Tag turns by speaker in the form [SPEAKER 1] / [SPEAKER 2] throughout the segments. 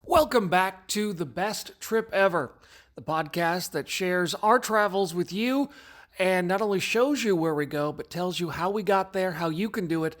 [SPEAKER 1] Welcome back to The Best Trip Ever, the podcast that shares our travels with you and not only shows you where we go, but tells you how we got there, how you can do it,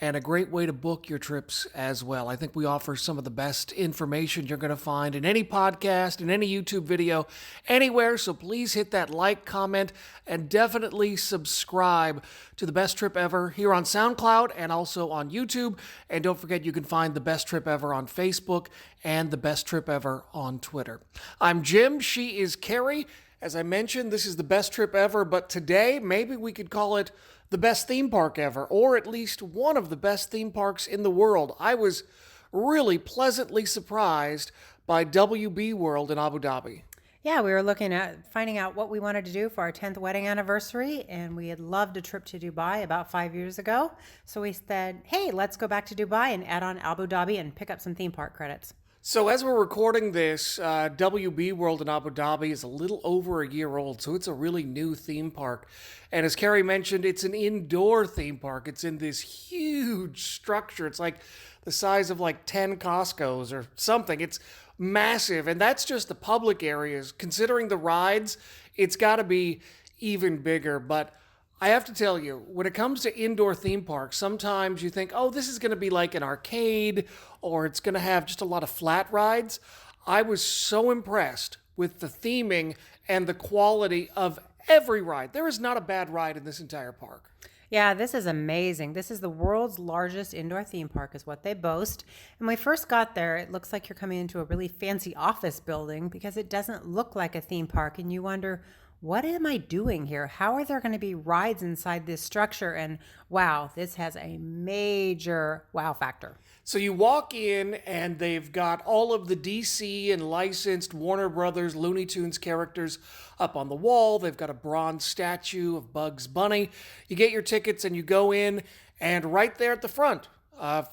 [SPEAKER 1] and a great way to book your trips as well. I think we offer some of the best information you're going to find in any podcast, in any YouTube video, anywhere. So please hit that like, comment, and definitely subscribe to The Best Trip Ever here on SoundCloud and also on YouTube. And don't forget, you can find The Best Trip Ever on Facebook and The Best Trip Ever on Twitter. I'm Jim. She is Carrie. As I mentioned, this is the best trip ever, but today maybe we could call it the best theme park ever, or at least one of the best theme parks in the world. I was really pleasantly surprised by WB World in Abu Dhabi.
[SPEAKER 2] Yeah, we were looking at finding out what we wanted to do for our 10th wedding anniversary, and we had loved a trip to Dubai about 5 years ago. So we said, hey, let's go back to Dubai and add on Abu Dhabi and pick up some theme park credits.
[SPEAKER 1] So as we're recording this, WB World in Abu Dhabi is a little over a year old, so it's a really new theme park. And as Carrie mentioned, it's an indoor theme park. It's in this huge structure. It's like the size of like 10 Costco's or something. It's massive, and that's just the public areas. Considering the rides, it's got to be even bigger, but I have to tell you, when it comes to indoor theme parks, sometimes you think, oh, this is going to be like an arcade or it's going to have just a lot of flat rides. I was so impressed with the theming and the quality of every ride. There is not a bad ride in this entire park.
[SPEAKER 2] Yeah, this is amazing. This is the world's largest indoor theme park is what they boast. And when we first got there, it looks like you're coming into a really fancy office building because it doesn't look like a theme park. And you wonder, what am I doing here? How are there going to be rides inside this structure? And wow, this has a major wow factor.
[SPEAKER 1] So you walk in and they've got all of the DC and licensed Warner Brothers Looney Tunes characters up on the wall. They've got a bronze statue of Bugs Bunny. You get your tickets and you go in, and right there at the front,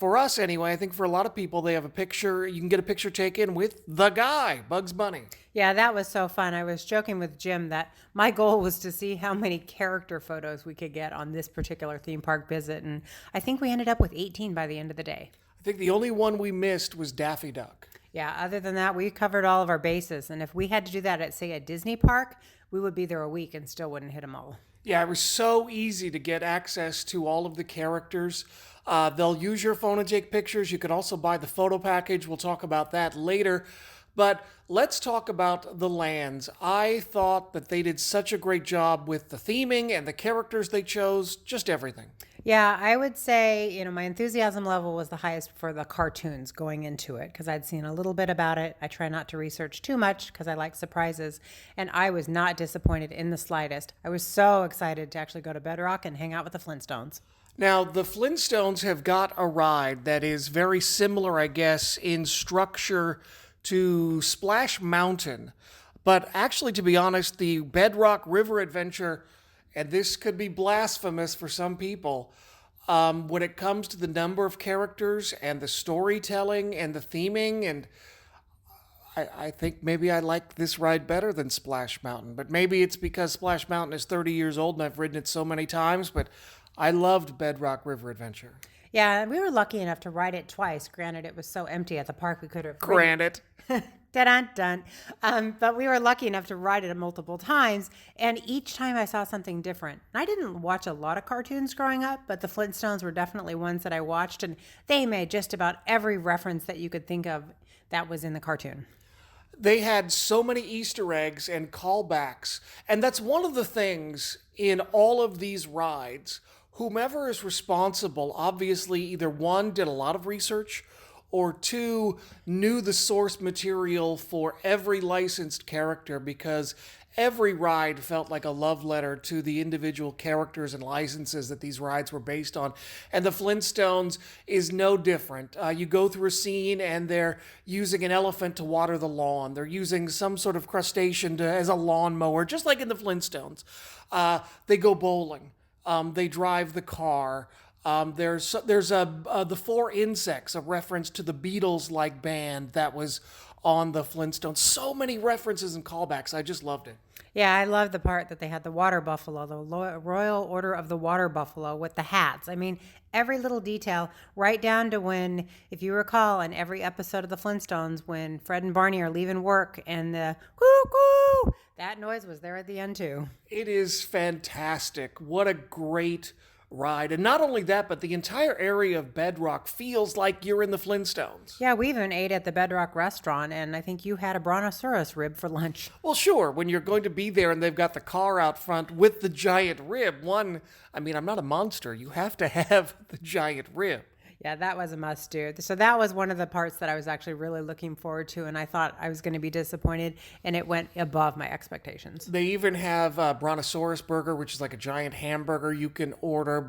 [SPEAKER 1] for us anyway, I think for a lot of people, they have a picture. You can get a picture taken with the guy, Bugs Bunny.
[SPEAKER 2] Yeah, that was so fun. I was joking with Jim that my goal was to see how many character photos we could get on this particular theme park visit. And I think we ended up with 18 by the end of the day.
[SPEAKER 1] I think the only one we missed was Daffy Duck.
[SPEAKER 2] Yeah, other than that, we covered all of our bases. And if we had to do that at, say, a Disney park, we would be there a week and still wouldn't hit them all.
[SPEAKER 1] Yeah, it was so easy to get access to all of the characters. They'll use your phone and take pictures. You can also buy the photo package. We'll talk about that later. But let's talk about the lands. I thought that they did such a great job with the theming and the characters they chose, just everything.
[SPEAKER 2] Yeah, I would say, my enthusiasm level was the highest for the cartoons going into it because I'd seen a little bit about it. I try not to research too much because I like surprises, and I was not disappointed in the slightest. I was so excited to actually go to Bedrock and hang out with the Flintstones.
[SPEAKER 1] Now, the Flintstones have got a ride that is very similar, I guess, in structure to Splash Mountain. But actually, to be honest, the Bedrock River Adventure, and this could be blasphemous for some people, when it comes to the number of characters and the storytelling and the theming, and I think maybe I like this ride better than Splash Mountain. But maybe it's because Splash Mountain is 30 years old and I've ridden it so many times, but I loved Bedrock River Adventure.
[SPEAKER 2] Yeah, we were lucky enough to ride it twice. Granted, it was so empty at the park we could have.
[SPEAKER 1] Granted.
[SPEAKER 2] Dun-dun-dun. But we were lucky enough to ride it multiple times, and each time I saw something different. I didn't watch a lot of cartoons growing up, but the Flintstones were definitely ones that I watched, and they made just about every reference that you could think of that was in the cartoon.
[SPEAKER 1] They had so many Easter eggs and callbacks, and that's one of the things in all of these rides. Whomever is responsible, obviously, either one, did a lot of research, or two, knew the source material for every licensed character, because every ride felt like a love letter to the individual characters and licenses that these rides were based on. And the Flintstones is no different. You go through a scene and they're using an elephant to water the lawn. They're using some sort of crustacean as a lawnmower, just like in the Flintstones. They go bowling. They drive the car. There's the Four Insects, a reference to the Beatles-like band that was on the Flintstones. So many references and callbacks. I just loved it.
[SPEAKER 2] Yeah, I love the part that they had the water buffalo, the Royal Order of the Water Buffalo with the hats. I mean, every little detail, right down to when, if you recall, in every episode of the Flintstones, when Fred and Barney are leaving work and the coo-coo, that noise was there at the end too.
[SPEAKER 1] It is fantastic. What a great ride. And not only that, but the entire area of Bedrock feels like you're in the Flintstones.
[SPEAKER 2] Yeah, we even ate at the Bedrock restaurant, and I think you had a brontosaurus rib for lunch.
[SPEAKER 1] Well, sure, when you're going to be there and they've got the car out front with the giant rib, I'm not a monster. You have to have the giant rib.
[SPEAKER 2] Yeah, that was a must do. So that was one of the parts that I was actually really looking forward to, and I thought I was going to be disappointed, and it went above my expectations.
[SPEAKER 1] They even have a brontosaurus burger, which is like a giant hamburger you can order,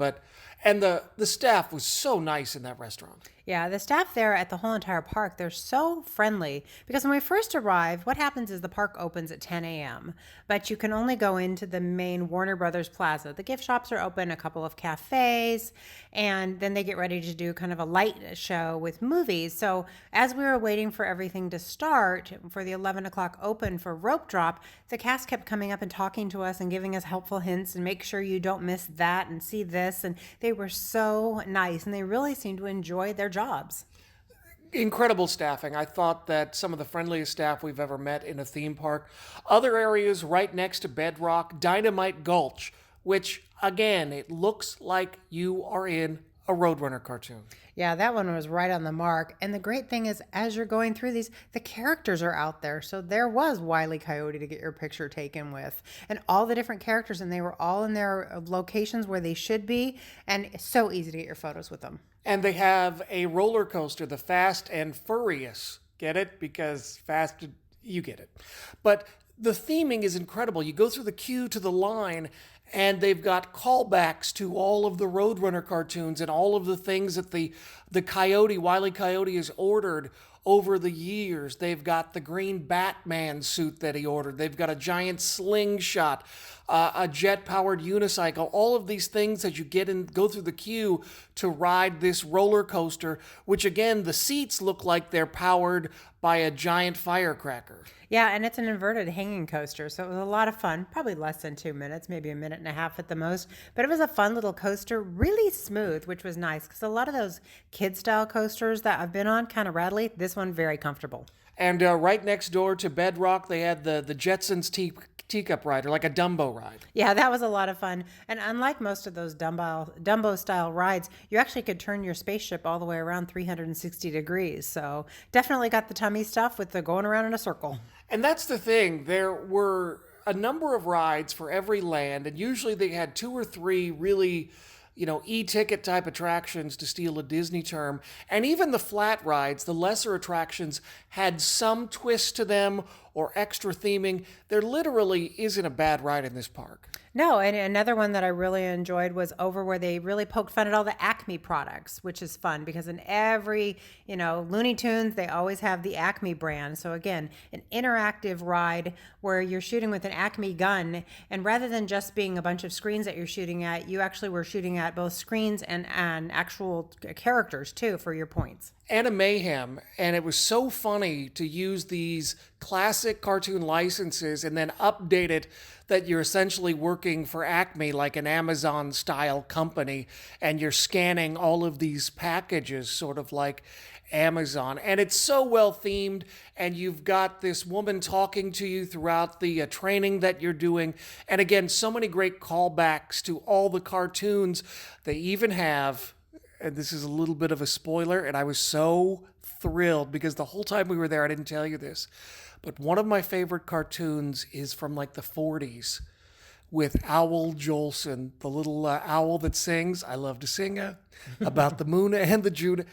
[SPEAKER 1] and the staff was so nice in that restaurant.
[SPEAKER 2] Yeah, the staff there at the whole entire park, they're so friendly because when we first arrive, what happens is the park opens at 10 a.m., but you can only go into the main Warner Brothers Plaza. The gift shops are open, a couple of cafes, and then they get ready to do kind of a light show with movies. So as we were waiting for everything to start for the 11 o'clock open for rope drop, the cast kept coming up and talking to us and giving us helpful hints and make sure you don't miss that and see this. And they were so nice and they really seemed to enjoy their jobs.
[SPEAKER 1] Incredible staffing. I thought that some of the friendliest staff we've ever met in a theme park. Other areas right next to Bedrock, Dynamite Gulch, which again, it looks like you are in a Roadrunner cartoon.
[SPEAKER 2] Yeah, that one was right on the mark. And the great thing is, as you're going through these, the characters are out there. So there was Wile E. Coyote to get your picture taken with, and all the different characters, and they were all in their locations where they should be, and it's so easy to get your photos with them.
[SPEAKER 1] And they have a roller coaster, the Fast and Furious. Get it? Because you get it. But the theming is incredible. You go through the queue to the line, and they've got callbacks to all of the Roadrunner cartoons and all of the things that the Wile E. Coyote has ordered over the years. They've got the green Batman suit that he ordered. They've got a giant slingshot, a jet-powered unicycle, all of these things that you get and go through the queue to ride this roller coaster, which again, the seats look like they're powered by a giant firecracker.
[SPEAKER 2] Yeah, and it's an inverted hanging coaster, so it was a lot of fun. Probably less than 2 minutes, maybe a minute and a half at the most. But it was a fun little coaster, really smooth, which was nice because a lot of those kid-style coasters that I've been on, kind of rattly. This one, very comfortable.
[SPEAKER 1] And right next door to Bedrock, they had the Jetsons teacup ride, or like a Dumbo ride.
[SPEAKER 2] Yeah, that was a lot of fun. And unlike most of those Dumbo-style rides, you actually could turn your spaceship all the way around 360 degrees. So definitely got the tummy stuff with the going around in a circle.
[SPEAKER 1] And that's the thing. There were a number of rides for every land, and usually they had 2 or 3 really, e-ticket type attractions, to steal a Disney term. And even the flat rides, the lesser attractions, had some twist to them or extra theming. There literally isn't a bad ride in this park.
[SPEAKER 2] No, and another one that I really enjoyed was over where they really poked fun at all the Acme products, which is fun because in every, Looney Tunes, they always have the Acme brand. So again, an interactive ride where you're shooting with an Acme gun, and rather than just being a bunch of screens that you're shooting at, you actually were shooting at both screens and actual characters too for your points.
[SPEAKER 1] And a mayhem, and it was so funny to use these classic cartoon licenses and then update it that you're essentially working for Acme, like an Amazon-style company, and you're scanning all of these packages sort of like Amazon. And it's so well themed, and you've got this woman talking to you throughout the training that you're doing. And again, so many great callbacks to all the cartoons. They even have, and this is a little bit of a spoiler, and I was so thrilled because the whole time we were there, I didn't tell you this, but one of my favorite cartoons is from like the 40s with Owl Jolson, the little owl that sings, I love to sing about the moon and the Judah.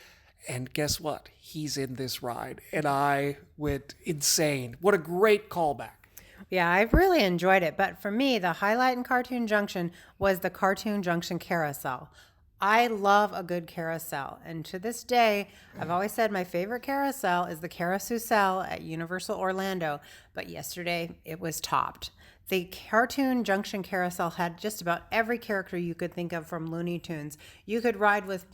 [SPEAKER 1] And guess what? He's in this ride. And I went insane. What a great callback.
[SPEAKER 2] Yeah, I really enjoyed it. But for me, the highlight in Cartoon Junction was the Cartoon Junction carousel. I love a good carousel. And to this day, I've always said my favorite carousel is the Carousel at Universal Orlando. But yesterday, it was topped. The cartoon Junction carousel had just about every character you could think of from Looney Tunes. You could ride with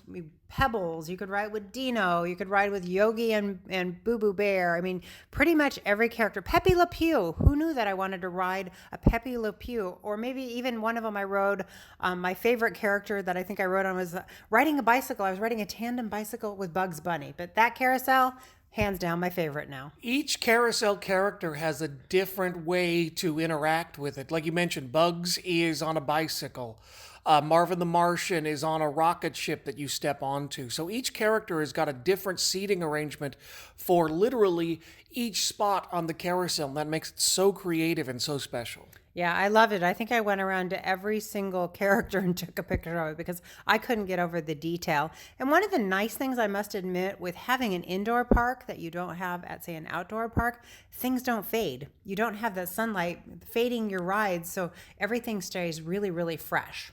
[SPEAKER 2] Pebbles, you could ride with Dino, you could ride with Yogi and Boo Boo Bear. I mean, pretty much every character. Pepe Le Pew. Who knew that I wanted to ride a Pepe Le Pew? Or maybe even one of them I rode. My favorite character that I think I rode on was riding a bicycle. I was riding a tandem bicycle with Bugs Bunny. But that carousel, hands down, my favorite now.
[SPEAKER 1] Each carousel character has a different way to interact with it. Like you mentioned, Bugs is on a bicycle. Marvin the Martian is on a rocket ship that you step onto. So each character has got a different seating arrangement for literally each spot on the carousel. And that makes it so creative and so special.
[SPEAKER 2] Yeah, I loved it. I think I went around to every single character and took a picture of it because I couldn't get over the detail. And one of the nice things I must admit with having an indoor park that you don't have at, say, an outdoor park, things don't fade. You don't have the sunlight fading your rides, so everything stays really, really fresh.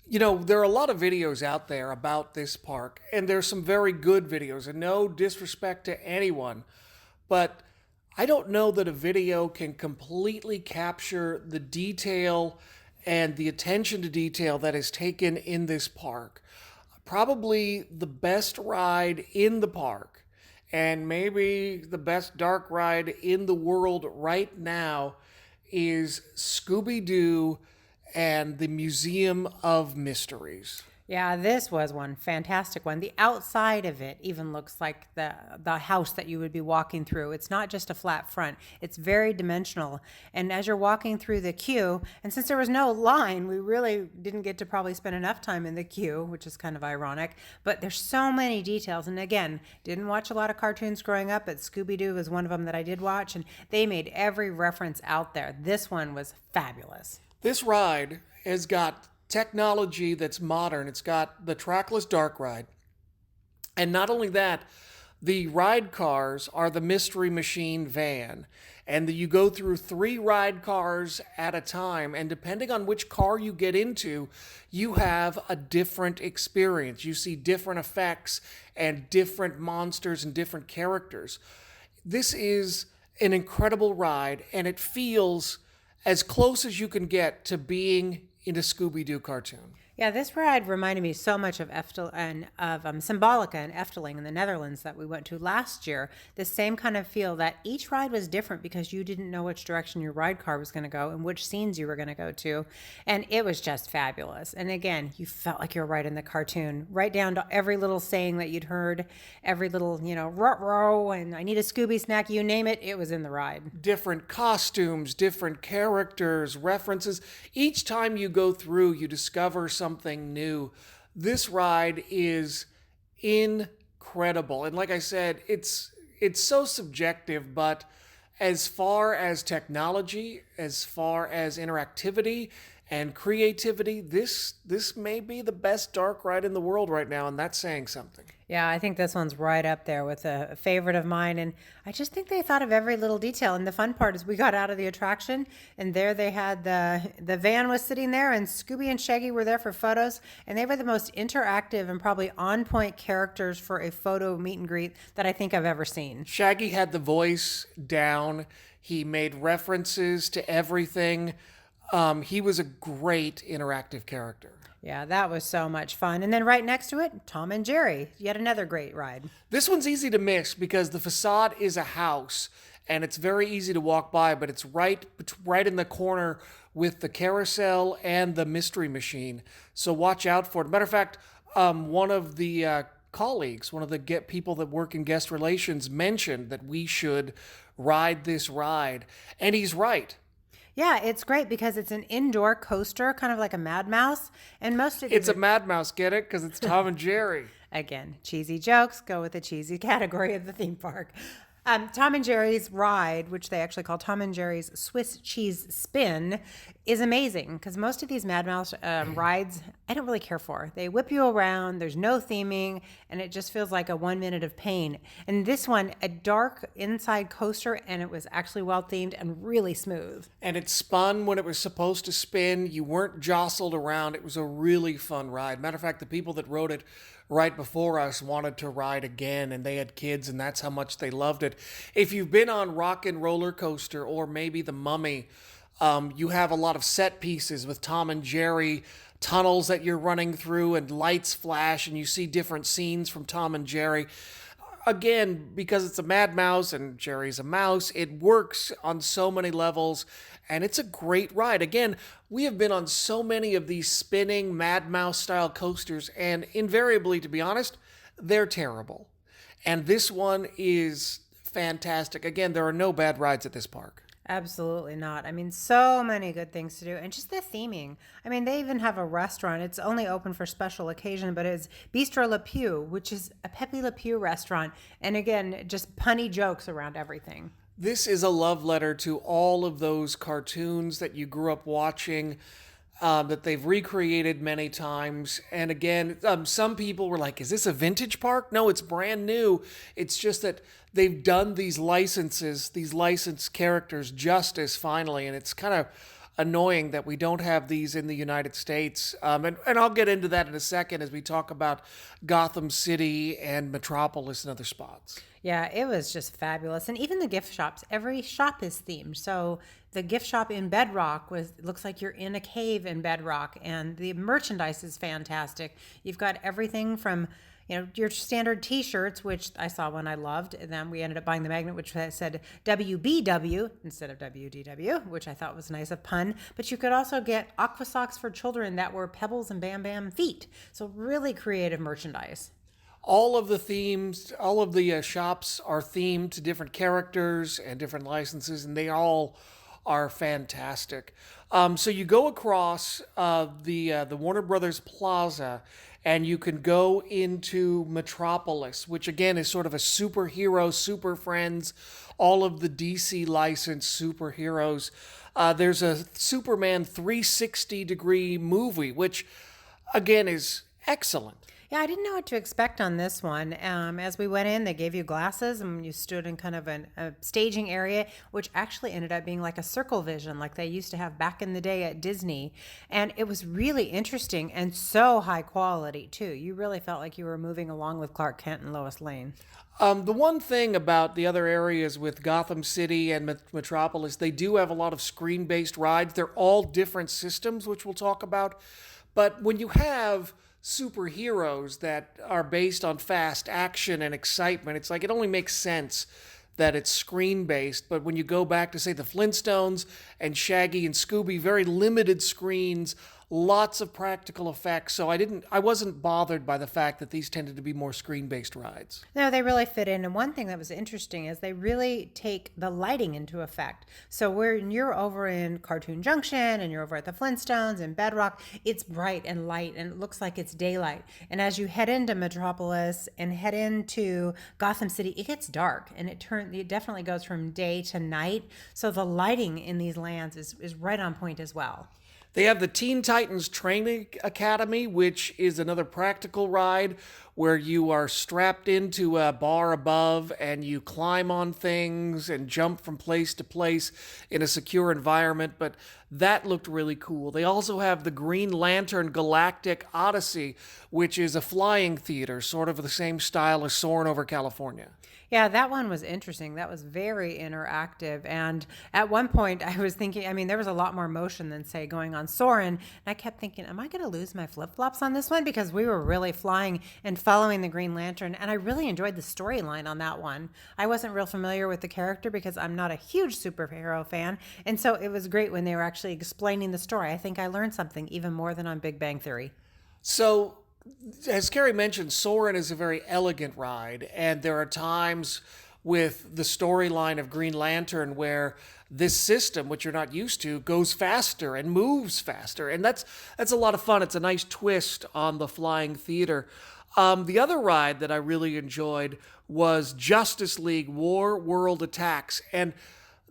[SPEAKER 1] You know, there are a lot of videos out there about this park, and there's some very good videos, and no disrespect to anyone, but I don't know that a video can completely capture the detail and the attention to detail that is taken in this park. Probably the best ride in the park, and maybe the best dark ride in the world right now, is Scooby-Doo and the Museum of Mysteries.
[SPEAKER 2] Yeah, this was one fantastic one. The outside of it even looks like the house that you would be walking through. It's not just a flat front. It's very dimensional. And as you're walking through the queue, and since there was no line, we really didn't get to probably spend enough time in the queue, which is kind of ironic. But there's so many details. And again, didn't watch a lot of cartoons growing up, but Scooby-Doo was one of them that I did watch, and they made every reference out there. This one was fabulous.
[SPEAKER 1] This ride has got technology that's modern. It's got the trackless dark ride. And not only that, the ride cars are the Mystery Machine van. And you go through 3 ride cars at a time. And depending on which car you get into, you have a different experience. You see different effects and different monsters and different characters. This is an incredible ride, and it feels as close as you can get to being in a Scooby-Doo cartoon.
[SPEAKER 2] Yeah, this ride reminded me so much of Symbolica and Efteling in the Netherlands that we went to last year. The same kind of feel that each ride was different because you didn't know which direction your ride car was going to go and which scenes you were going to go to. And it was just fabulous. And again, you felt like you were right in the cartoon, right down to every little saying that you'd heard, every little, ruh-roh, and I need a Scooby snack, you name it, it was in the ride.
[SPEAKER 1] Different costumes, different characters, references. Each time you go through, you discover something new. This ride is incredible. And like I said, it's so subjective, but as far as technology, as far as interactivity and creativity, this may be the best dark ride in the world right now, and that's saying something.
[SPEAKER 2] Yeah, I think this one's right up there with a favorite of mine. And I just think they thought of every little detail. And the fun part is we got out of the attraction, and there they had the van was sitting there, and Scooby and Shaggy were there for photos. And they were the most interactive and probably on-point characters for a photo meet and greet that I think I've ever seen.
[SPEAKER 1] Shaggy had the voice down. He made references to everything. He was a great interactive character.
[SPEAKER 2] Yeah, that was so much fun. And then right next to it, Tom and Jerry, yet another great ride.
[SPEAKER 1] This one's easy to miss because the facade is a house, and it's very easy to walk by, but it's right in the corner with the carousel and the Mystery Machine. So watch out for it. Matter of fact, one of the colleagues, one of the people that work in guest relations, mentioned that we should ride this ride, and he's right.
[SPEAKER 2] Yeah, it's great because it's an indoor coaster, kind of like a Mad Mouse. And most of
[SPEAKER 1] It's a Mad Mouse, get it? Because it's Tom and Jerry.
[SPEAKER 2] Again, cheesy jokes go with the cheesy category of the theme park. Tom and Jerry's ride, which they actually call Tom and Jerry's Swiss Cheese Spin, is amazing because most of these Mad Mouse rides I don't really care for. They whip you around, there's no theming, and it just feels like a 1 minute of pain. And this one, a dark inside coaster, and it was actually well themed and really smooth.
[SPEAKER 1] And it spun when it was supposed to spin. You weren't jostled around. It was a really fun ride. Matter of fact, the people that rode it right before us wanted to ride again, and they had kids, and that's how much they loved it. If you've been on Rock and Roller Coaster or maybe the Mummy, You have a lot of set pieces with Tom and Jerry, tunnels that you're running through, and lights flash, and you see different scenes from Tom and Jerry. Again, because it's a Mad Mouse and Jerry's a mouse, it works on so many levels, and it's a great ride. Again, we have been on so many of these spinning Mad Mouse style coasters, and invariably, to be honest, they're terrible. And this one is fantastic. Again, there are no bad rides at this park.
[SPEAKER 2] Absolutely not. I mean, so many good things to do. And just the theming. I mean, they even have a restaurant. It's only open for special occasion, but it's Bistro Le Pew, which is a Pepe Le Pew restaurant. And again, just punny jokes around everything.
[SPEAKER 1] This is a love letter to all of those cartoons that you grew up watching, that they've recreated many times. And again, some people were like, is this a vintage park? No, it's brand new. It's just that they've done these licenses, these licensed characters justice finally. And it's kind of annoying that we don't have these in the United States. And I'll get into that in a second as we talk about Gotham City and Metropolis and other spots.
[SPEAKER 2] Yeah, it was just fabulous. And even the gift shops, every shop is themed. So the gift shop in Bedrock looks like you're in a cave in Bedrock, and the merchandise is fantastic. You've got everything from, your standard t-shirts, which I saw one I loved, and then we ended up buying the magnet which said WBW instead of WDW, which I thought was nice, a pun. But you could also get aqua socks for children that were Pebbles and Bam Bam feet. So really creative merchandise.
[SPEAKER 1] All of the themes, all of the shops are themed to different characters and different licenses, and they all are fantastic. So you go across the Warner Brothers Plaza, and you can go into Metropolis, which again is sort of a superhero, Super Friends, all of the DC licensed superheroes. There's a Superman 360-degree movie, which again is excellent.
[SPEAKER 2] Yeah, I didn't know what to expect on this one. As we went in, they gave you glasses and you stood in kind of a staging area, which actually ended up being like a circle vision, like they used to have back in the day at Disney. And it was really interesting and so high quality, too. You really felt like you were moving along with Clark Kent and Lois Lane.
[SPEAKER 1] The one thing about the other areas with Gotham City and Metropolis, they do have a lot of screen-based rides. They're all different systems, which we'll talk about. But when you have superheroes that are based on fast action and excitement, it's like it only makes sense that it's screen based. But when you go back to, say, the Flintstones and Shaggy and Scooby, very limited screens, lots of practical effects. So I wasn't bothered by the fact that these tended to be more screen-based rides.
[SPEAKER 2] No, they really fit in. And one thing that was interesting is they really take the lighting into effect. So when you're over in Cartoon Junction and you're over at the Flintstones and Bedrock, it's bright and light and it looks like it's daylight. And as you head into Metropolis and head into Gotham City, it gets dark and it definitely goes from day to night. So the lighting in these lands is right on point as well.
[SPEAKER 1] They have the Teen Titans Training Academy, which is another practical ride where you are strapped into a bar above and you climb on things and jump from place to place in a secure environment. But that looked really cool. They also have the Green Lantern Galactic Odyssey, which is a flying theater, sort of the same style as Soarin' over California.
[SPEAKER 2] Yeah, that one was interesting. That was very interactive. And at one point I was thinking, I mean, there was a lot more motion than, say, going on Soarin'. And I kept thinking, am I going to lose my flip-flops on this one? Because we were really flying and following the Green Lantern. And I really enjoyed the storyline on that one. I wasn't real familiar with the character because I'm not a huge superhero fan. And so it was great when they were actually explaining the story. I think I learned something even more than on Big Bang Theory.
[SPEAKER 1] So, as Carrie mentioned, Soarin' is a very elegant ride, and there are times with the storyline of Green Lantern where this system, which you're not used to, goes faster and moves faster, and that's a lot of fun. It's a nice twist on the flying theater. The other ride that I really enjoyed was Justice League War World Attacks, and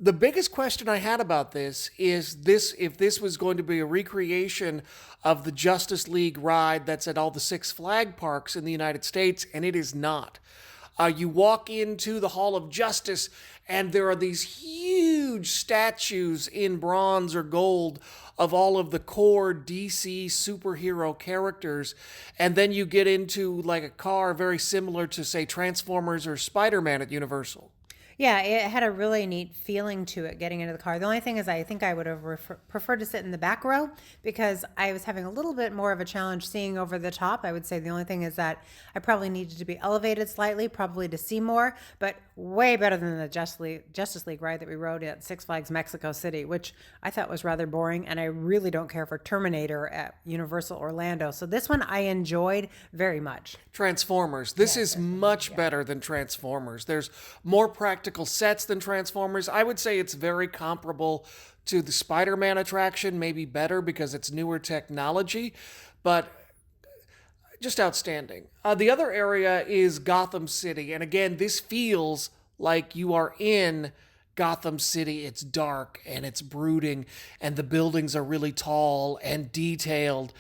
[SPEAKER 1] the biggest question I had about this is if this was going to be a recreation of the Justice League ride that's at all the Six Flag parks in the United States, and it is not. You walk into the Hall of Justice, and there are these huge statues in bronze or gold of all of the core DC superhero characters, and then you get into like a car very similar to, say, Transformers or Spider-Man at Universal.
[SPEAKER 2] Yeah, it had a really neat feeling to it getting into the car. The only thing is, I think I would have preferred to sit in the back row because I was having a little bit more of a challenge seeing over the top. I would say the only thing is that I probably needed to be elevated slightly, probably to see more, but way better than the Justice League ride that we rode at Six Flags Mexico City, which I thought was rather boring. And I really don't care for Terminator at Universal Orlando. So this one I enjoyed very much.
[SPEAKER 1] Transformers. This is much better than Transformers. There's more practical sets than Transformers. I would say it's very comparable to the Spider-Man attraction, maybe better because it's newer technology, but just outstanding. The other area is Gotham City, and again, this feels like you are in Gotham City. It's dark and it's brooding, and the buildings are really tall and detailed.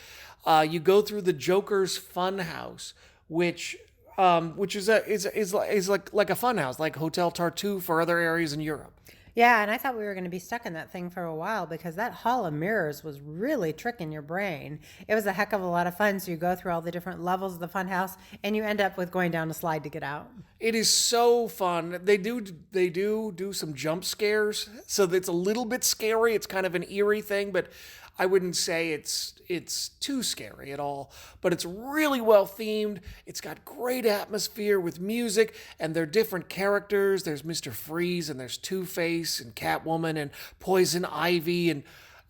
[SPEAKER 1] You go through the Joker's Funhouse, which is like a funhouse, like Hotel Tartuffe for other areas in Europe.
[SPEAKER 2] Yeah, and I thought we were going to be stuck in that thing for a while because that hall of mirrors was really tricking your brain. It was a heck of a lot of fun. So you go through all the different levels of the funhouse, and you end up with going down a slide to get out.
[SPEAKER 1] It is so fun. They do some jump scares, so it's a little bit scary. It's kind of an eerie thing, but I wouldn't say it's too scary at all, but it's really well themed. It's got great atmosphere with music, and there are different characters. There's Mr. Freeze, and there's Two-Face, and Catwoman, and Poison Ivy, and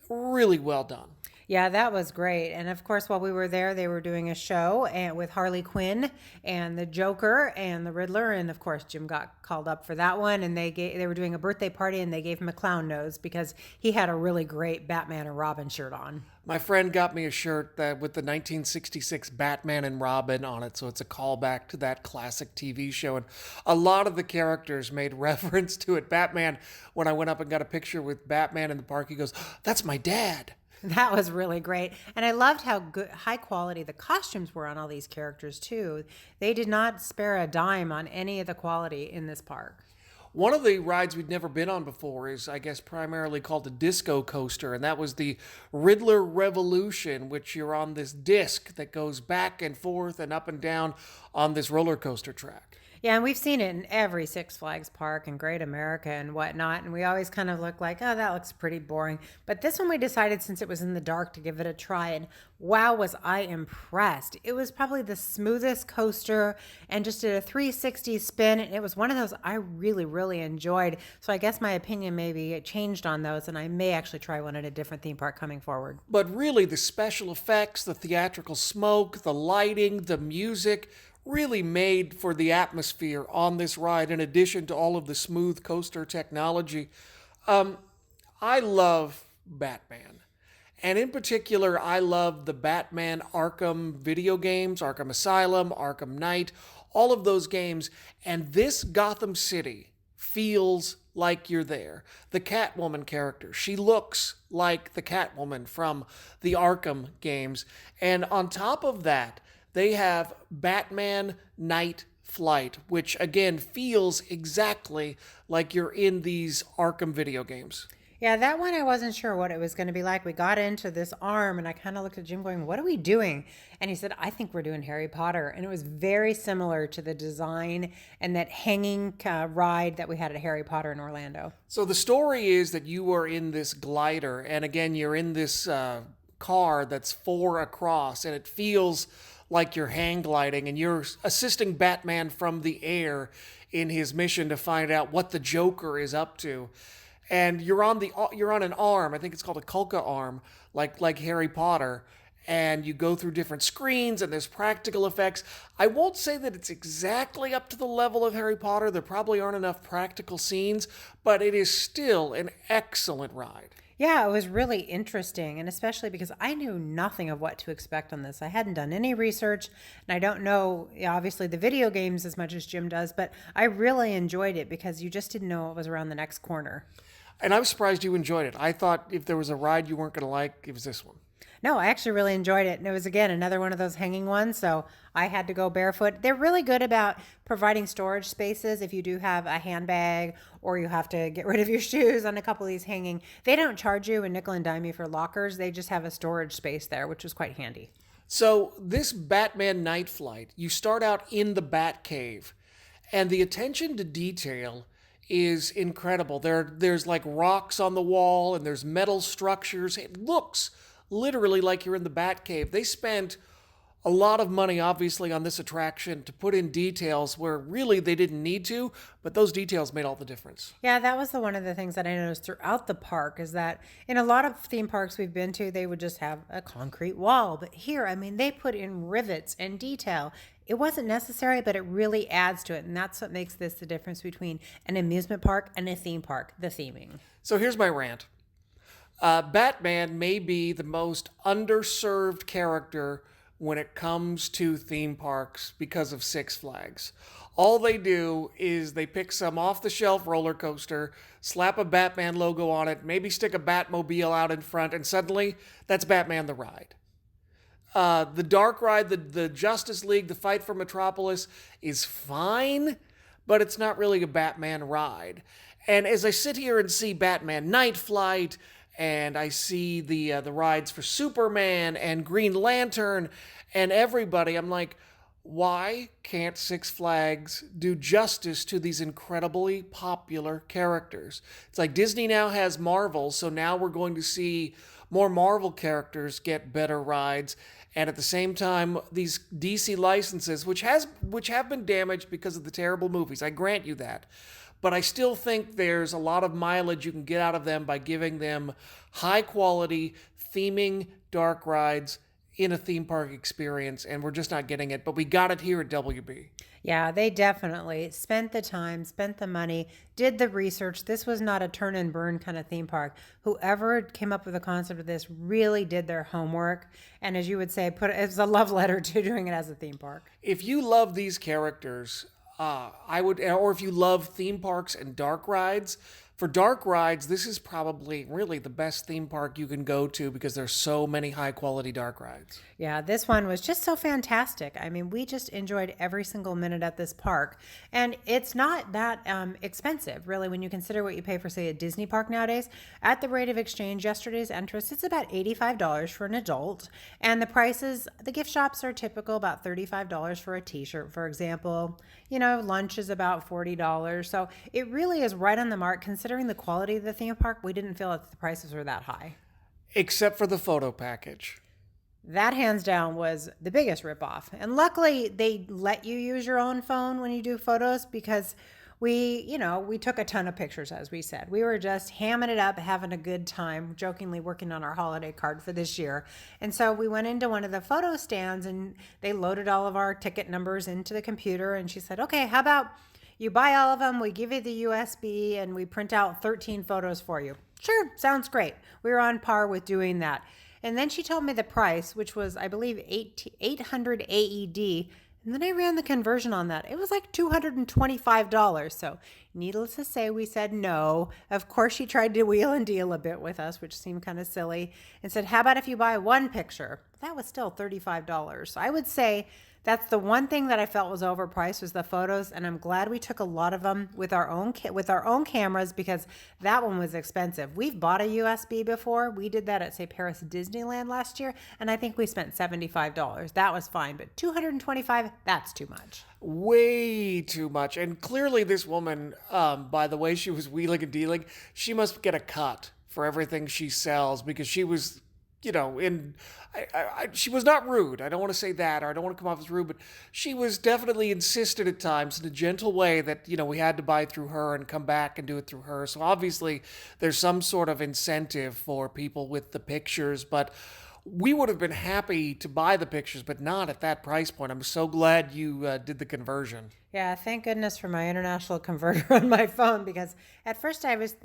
[SPEAKER 1] really well done.
[SPEAKER 2] Yeah, that was great. And of course, while we were there, they were doing a show with Harley Quinn and the Joker and the Riddler. And of course, Jim got called up for that one. And they were doing a birthday party, and they gave him a clown nose because he had a really great Batman and Robin shirt on.
[SPEAKER 1] My friend got me a shirt with the 1966 Batman and Robin on it, so it's a callback to that classic TV show. And a lot of the characters made reference to it. Batman, when I went up and got a picture with Batman in the park, he goes, "That's my dad."
[SPEAKER 2] That was really great. And I loved how good, high quality the costumes were on all these characters, too. They did not spare a dime on any of the quality in this park.
[SPEAKER 1] One of the rides we'd never been on before is, I guess, primarily called the Disco Coaster, and that was the Riddler Revolution, which you're on this disc that goes back and forth and up and down on this roller coaster track.
[SPEAKER 2] Yeah, and we've seen it in every Six Flags park and Great America and whatnot, and we always kind of look like, oh, that looks pretty boring. But this one we decided, since it was in the dark, to give it a try, and wow, was I impressed. It was probably the smoothest coaster and just did a 360 spin, and it was one of those I really, really enjoyed. So I guess my opinion maybe changed on those, and I may actually try one at a different theme park coming forward.
[SPEAKER 1] But really, the special effects, the theatrical smoke, the lighting, the music, really made for the atmosphere on this ride, in addition to all of the smooth coaster technology. I love Batman. And in particular, I love the Batman Arkham video games, Arkham Asylum, Arkham Knight, all of those games. And this Gotham City feels like you're there. The Catwoman character, she looks like the Catwoman from the Arkham games. And on top of that, they have Batman Night Flight, which again feels exactly like you're in these Arkham video games.
[SPEAKER 2] Yeah, that one I wasn't sure what it was going to be like. We got into this arm, and I kind of looked at Jim going, "What are we doing?" And he said, "I think we're doing Harry Potter." And it was very similar to the design and that hanging ride that we had at Harry Potter in Orlando.
[SPEAKER 1] So the story is that you are in this glider, and again, you're in this car that's 4 across, and it feels like you're hang gliding, and you're assisting Batman from the air in his mission to find out what the Joker is up to. And you're on an arm, I think it's called a Kulka arm, like Harry Potter, and you go through different screens, and there's practical effects. I won't say that it's exactly up to the level of Harry Potter. There probably aren't enough practical scenes, but it is still an excellent ride.
[SPEAKER 2] Yeah, it was really interesting, and especially because I knew nothing of what to expect on this. I hadn't done any research, and I don't know, obviously, the video games as much as Jim does, but I really enjoyed it because you just didn't know what was around the next corner.
[SPEAKER 1] And I'm surprised you enjoyed it. I thought if there was a ride you weren't going to like, it was this one.
[SPEAKER 2] No, I actually really enjoyed it. And it was, again, another one of those hanging ones. So I had to go barefoot. They're really good about providing storage spaces if you do have a handbag or you have to get rid of your shoes on a couple of these hanging. They don't charge you a nickel and dime you for lockers. They just have a storage space there, which was quite handy.
[SPEAKER 1] So this Batman Night Flight, you start out in the Batcave, and the attention to detail is incredible. There's like rocks on the wall and there's metal structures. It looks literally like you're in the Batcave. They spent a lot of money, obviously, on this attraction to put in details where really they didn't need to, but those details made all the difference.
[SPEAKER 2] Yeah, that was one of the things that I noticed throughout the park is that in a lot of theme parks we've been to, they would just have a concrete wall. But here, I mean, they put in rivets and detail. It wasn't necessary, but it really adds to it. And that's what makes this the difference between an amusement park and a theme park, the theming.
[SPEAKER 1] So here's my rant. Batman may be the most underserved character when it comes to theme parks because of Six Flags. All they do is they pick some off-the-shelf roller coaster, slap a Batman logo on it, maybe stick a Batmobile out in front, and suddenly that's Batman the ride. The dark ride, the Justice League, the fight for Metropolis is fine, but it's not really a Batman ride. And as I sit here and see Batman Night Flight, and I see the rides for Superman and Green Lantern and everybody, I'm like, why can't Six Flags do justice to these incredibly popular characters? It's like Disney now has Marvel, so now we're going to see more Marvel characters get better rides. And at the same time, these DC licenses, which have been damaged because of the terrible movies, I grant you that. But I still think there's a lot of mileage you can get out of them by giving them high-quality theming dark rides in a theme park experience, and we're just not getting it. But we got it here at WB.
[SPEAKER 2] Yeah, they definitely spent the time, spent the money, did the research. This was not a turn and burn kind of theme park. Whoever came up with the concept of this really did their homework. And as you would say, it was a love letter to doing it as a theme park.
[SPEAKER 1] If you love these characters, or if you love theme parks and dark rides, for dark rides, this is probably really the best theme park you can go to because there's so many high quality dark rides.
[SPEAKER 2] Yeah, this one was just so fantastic. I mean, we just enjoyed every single minute at this park. And it's not that expensive, really, when you consider what you pay for, say, a Disney park nowadays. At the rate of exchange, yesterday's entrance, it's about $85 for an adult. And the prices, the gift shops are typical, about $35 for a t-shirt, for example. You know, lunch is about $40. So it really is right on the mark. Considering the quality of the theme park, we didn't feel that the prices were that high.
[SPEAKER 1] Except for the photo package.
[SPEAKER 2] That hands down was the biggest ripoff. And luckily they let you use your own phone when you do photos because we took a ton of pictures, as we said. We were just hamming it up, having a good time, jokingly working on our holiday card for this year. And so we went into one of the photo stands and they loaded all of our ticket numbers into the computer. And she said, okay, how about you buy all of them, we give you the USB, and we print out 13 photos for you. Sure, sounds great. We were on par with doing that. And then she told me the price, which was, I believe, 800 AED. And then I ran the conversion on that. It was like $225. So needless to say, we said no. Of course, she tried to wheel and deal a bit with us, which seemed kind of silly, and said, how about if you buy one picture? That was still $35. So I would say that's the one thing that I felt was overpriced was the photos, and I'm glad we took a lot of them with our own cameras because that one was expensive. We've bought a USB before. We did that at, say, Paris Disneyland last year, and I think we spent $75. That was fine, but $225, that's too much.
[SPEAKER 1] Way too much. And clearly this woman, by the way she was wheeling and dealing, she must get a cut for everything she sells because she was, she was not rude. I don't want to say that, or I don't want to come off as rude, but she was definitely insistent at times in a gentle way that, we had to buy through her and come back and do it through her. So obviously there's some sort of incentive for people with the pictures, but we would have been happy to buy the pictures, but not at that price point. I'm so glad you did the conversion.
[SPEAKER 2] Yeah, thank goodness for my international converter on my phone because at first I was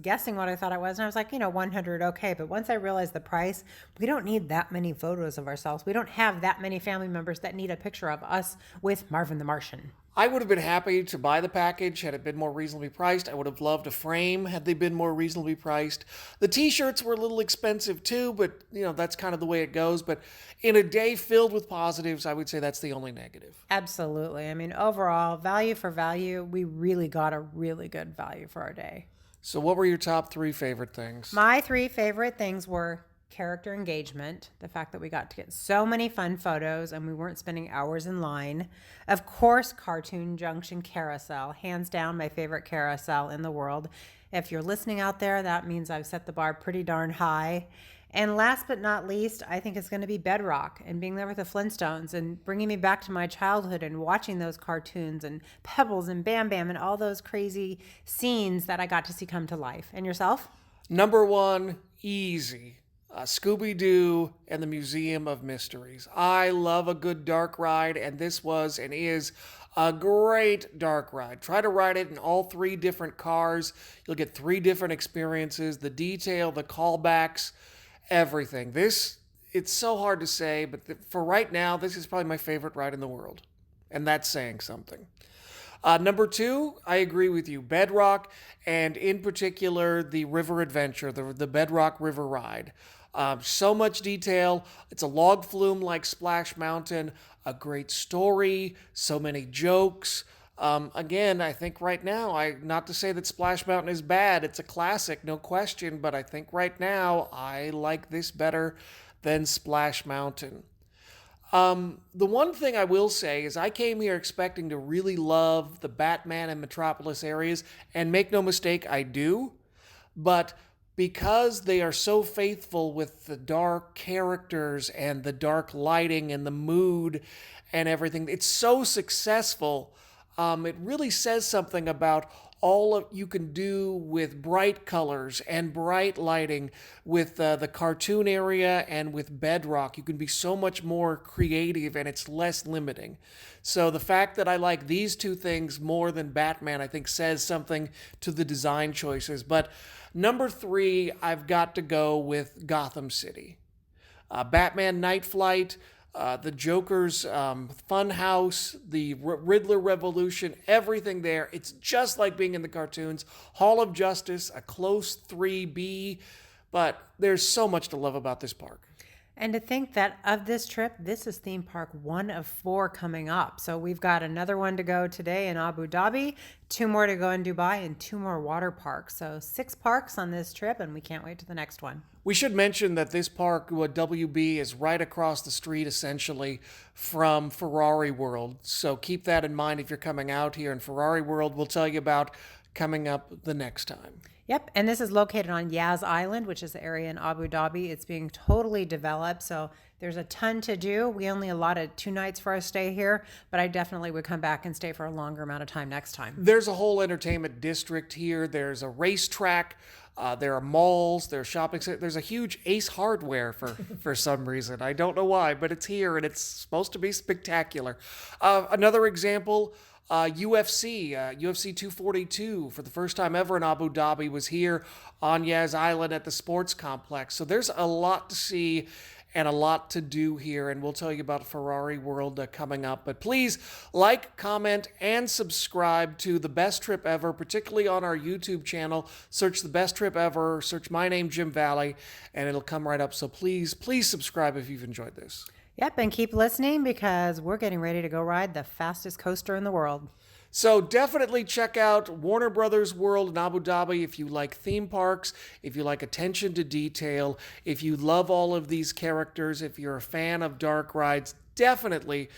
[SPEAKER 2] guessing what I thought it was. And I was like, 100, okay. But once I realized the price, we don't need that many photos of ourselves. We don't have that many family members that need a picture of us with Marvin the Martian.
[SPEAKER 1] I would have been happy to buy the package had it been more reasonably priced. I would have loved a frame had they been more reasonably priced. The t-shirts were a little expensive too, but that's kind of the way it goes. But in a day filled with positives, I would say that's the only negative.
[SPEAKER 2] Absolutely. I mean, overall, value for value, we really got a really good value for our day.
[SPEAKER 1] So what were your top 3 favorite things?
[SPEAKER 2] My 3 favorite things were character engagement, the fact that we got to get so many fun photos and we weren't spending hours in line. Of course, Cartoon Junction Carousel, hands down my favorite carousel in the world. If you're listening out there, that means I've set the bar pretty darn high. And last but not least, I think it's going to be Bedrock and being there with the Flintstones and bringing me back to my childhood and watching those cartoons and Pebbles and Bam Bam and all those crazy scenes that I got to see come to life. And yourself?
[SPEAKER 1] Number one, easy. Scooby-Doo and the Museum of Mysteries. I love a good dark ride, and this was and is a great dark ride. Try to ride it in all 3 different cars. You'll get 3 different experiences, the detail, the callbacks, everything. It's so hard to say, but for right now, this is probably my favorite ride in the world. And that's saying something. Number 2, I agree with you. Bedrock, and in particular, the River Adventure, the Bedrock River Ride. So much detail. It's a log flume like Splash Mountain. A great story. So many jokes. Again, I think right now, not to say that Splash Mountain is bad. It's a classic, no question. But I think right now, I like this better than Splash Mountain. The one thing I will say is I came here expecting to really love the Batman and Metropolis areas, and make no mistake, I do. But because they are so faithful with the dark characters and the dark lighting and the mood and everything, it's so successful. It really says something about all you can do with bright colors and bright lighting with the cartoon area and with Bedrock. You can be so much more creative and it's less limiting. So the fact that I like these 2 things more than Batman, I think says something to the design choices. But number 3, I've got to go with Gotham City. Batman Night Flight, the Joker's fun house, the Riddler Revolution, everything there. It's just like being in the cartoons. Hall of Justice, a close 3B, but there's so much to love about this park.
[SPEAKER 2] And to think that of this trip, this is theme park 1 of 4 coming up. So we've got another one to go today in Abu Dhabi, 2 more to go in Dubai, and 2 more water parks. So 6 parks on this trip, and we can't wait to the next one.
[SPEAKER 1] We should mention that this park, WB, is right across the street, essentially, from Ferrari World. So keep that in mind if you're coming out here. And Ferrari World, we'll tell you about coming up the next time.
[SPEAKER 2] Yep, and this is located on Yas Island, which is the area in Abu Dhabi. It's being totally developed, so there's a ton to do. We only allotted 2 nights for our stay here, but I definitely would come back and stay for a longer amount of time next time.
[SPEAKER 1] There's a whole entertainment district here. There's a racetrack. There are malls. There's shopping centers. There's a huge Ace Hardware for some reason. I don't know why, but it's here, and it's supposed to be spectacular. Another example, UFC 242 for the first time ever in Abu Dhabi was here on Yas Island at the sports complex. So there's a lot to see and a lot to do here, and we'll tell you about Ferrari World coming up. But please like, comment, and subscribe to The Best Trip Ever, particularly on our YouTube channel. Search The Best Trip Ever, search my name, Jim Valley, and it'll come right up. So please subscribe if you've enjoyed this.
[SPEAKER 2] Yep, and keep listening because we're getting ready to go ride the fastest coaster in the world.
[SPEAKER 1] So definitely check out Warner Brothers World in Abu Dhabi if you like theme parks, if you like attention to detail, if you love all of these characters, if you're a fan of dark rides, definitely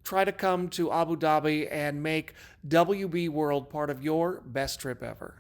[SPEAKER 1] try to come to Abu Dhabi and make WB World part of your best trip ever.